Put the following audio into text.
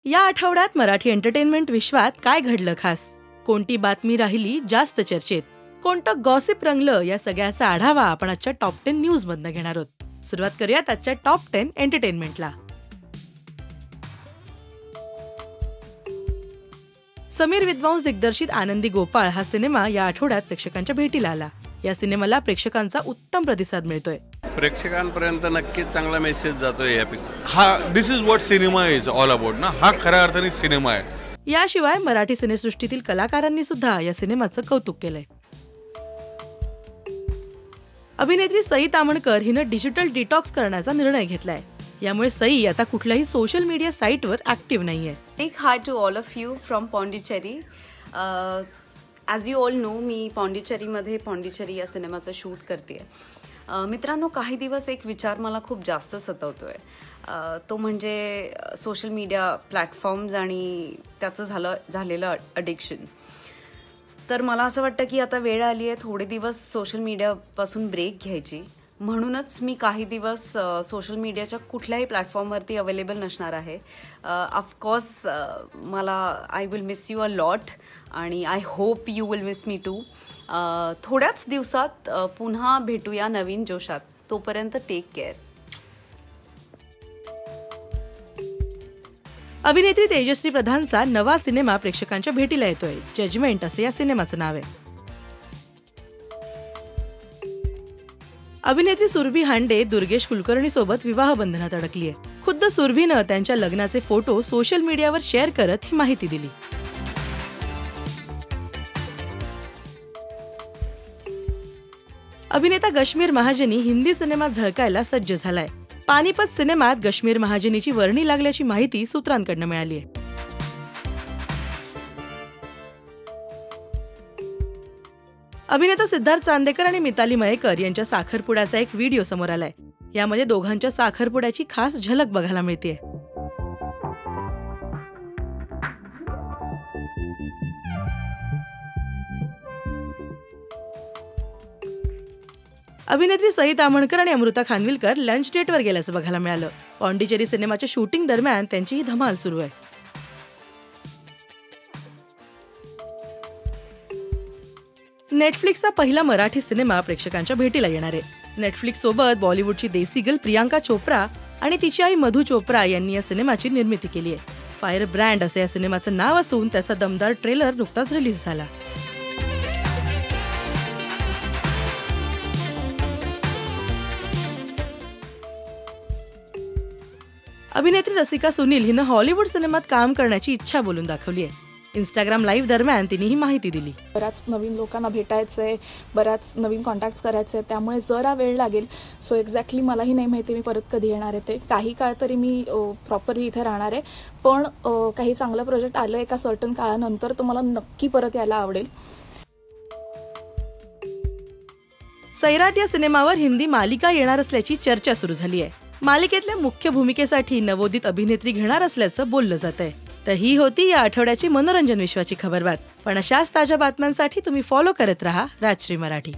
या आठवड्यात मराठी एंटरटेनमेंट विश्वात काय घडलं खास, कोणती बातमी राहिली जास्त चर्चेत, कोणतं गॉसिप रंगलं, या सगळ्याचा आढावा आपण आजच्या टॉप 10 न्यूज मधनं घेणार आहोत. सुरुवात करूयात आजच्या टॉप 10 एंटरटेनमेंटला. समीर विद्वांस दिग्दर्शित आनंदी गोपाळ हा सिनेमा या आठवड्यात प्रेक्षकांच्या भेटीला आला. या सिनेमाला प्रेक्षकांचा उत्तम प्रतिसाद मिळतोय. प्रेक्षकांपर्यंत नक्कीच चांगला मेसेज जातोय या पिक्चर. हा this is what cinema is all about ना. हा खऱ्या अर्थाने सिनेमा आहे. याशिवाय मराठी सिनेसृष्टीतील कलाकारांनी सुद्धा या सिनेमाचं कौतुक केलंय. अभिनेत्री सई तामणकर हिनं डिजिटल डिटॉक्स करण्याचा निर्णय घेतलाय. यामुळे सई आता कुठल्याही सोशल मीडिया साईटवर ऍक्टिव्ह नाहीये. एक hi to all of you from Pondicherry. As you all know, मी पॉंडिचेरीमध्ये पॉंडिचेरी या सिनेमाचं शूट करते. मित्रांनो, काही दिवस एक विचार मला खूप जास्त सतावतोय. तो म्हणजे सोशल मीडिया प्लॅटफॉर्म्स आणि त्याचं झालेलं अडिक्शन. तर मला असं वाटतं की आता वेळ आली आहे थोडे दिवस सोशल मीडियापासून ब्रेक घ्यायची. म्हणूनच मी काही दिवस सोशल मीडियाच्या कुठल्याही प्लॅटफॉर्मवरती अवेलेबल नसणार आहे. ऑफकोर्स मला I will miss you a lot आणि I hope you will miss me too. थोड्याच दिवसात पुन्हा भेटूया नवीन जोशात. तोपर्यंत टेक केअर. अभिनेत्री तेजश्री प्रधानचा नवा सिनेमा प्रेक्षकांच्या भेटीला येतोय. जजमेंट असं या सिनेमाचं नाव आहे. अभिनेत्री सुरभी हांडे दुर्गेश कुलकर्णी सोबत विवाह बंधनात अडकली आहे. खुद्द सुरभीनं त्यांच्या लग्नाचे फोटो सोशल मीडियावर शेअर करत ही माहिती दिली. अभिनेता गश्मीर महाजनी हिंदी सिनेमात झळकायला सज्ज झालाय. पानिपत सिनेमात गश्मीर महाजनीची वर्णी लागल्याची माहिती सूत्रांकडून मिळाली आहे. अभिनेता सिद्धार्थ चांदेकर आणि मिताली मयेकर यांच्या साखरपुड्याचा एक व्हिडिओ समोर आलाय. यामध्ये दोघांच्या साखरपुड्याची खास झलक बघायला मिळतेय. अभिनेत्री सई तामणकर आणि अमृता खानविलकर लंच डेटवर गेल्याचं बघायला मिळालं. पॉंडिचेरी सिनेमाच्या शूटिंग दरम्यान त्यांची ही धमाल सुरू आहे. नेटफ्लिक्सचा पहिला मराठी सिनेमा प्रेक्षकांच्या भेटीला येणार आहे. नेटफ्लिक्स सोबत बॉलिवूडची देसी गर्ल प्रियांका चोप्रा आणि तिची आई मधू चोप्रा यांनी या सिनेमाची निर्मिती केली आहे. फायर ब्रँड असं या सिनेमाचं नाव असून त्याचा दमदार ट्रेलर नुकताच रिलीज झाला. अभिनेत्री रसिका सुनील हिनं हॉलिवूड सिनेमात काम करण्याची इच्छा बोलून दाखवली आहे. इंस्टाग्राम लाईव्ह दरम्यान तिने ही माहिती दिली. बऱ्याच नवीन लोकांना भेटायचंय, बऱ्याच नवीन कॉन्टॅक्ट करायचे, त्यामुळे जरा वेळ लागेल. सो एक्झॅक्टली मलाही नाही माहिती मी परत कधी येणार आहे ते. काही काळ तरी मी प्रॉपरली इथे राहणार आहे, पण काही चांगलं प्रोजेक्ट आलं एका सर्टन काळानंतर तर मला नक्की परत यायला आवडेल. सैराट या सिनेमावर हिंदी मालिका येणार असल्याची चर्चा सुरू झाली आहे. मालिकेतल्या मुख्य भूमिकेसाठी नवोदित अभिनेत्री घेणार असल्याचं बोललं जात आहे. तर ही होती या आठवड्याची मनोरंजन विश्वाची खबरबात. पण अशाच ताज्या बातम्यांसाठी तुम्ही फॉलो करत राहा राजश्री मराठी.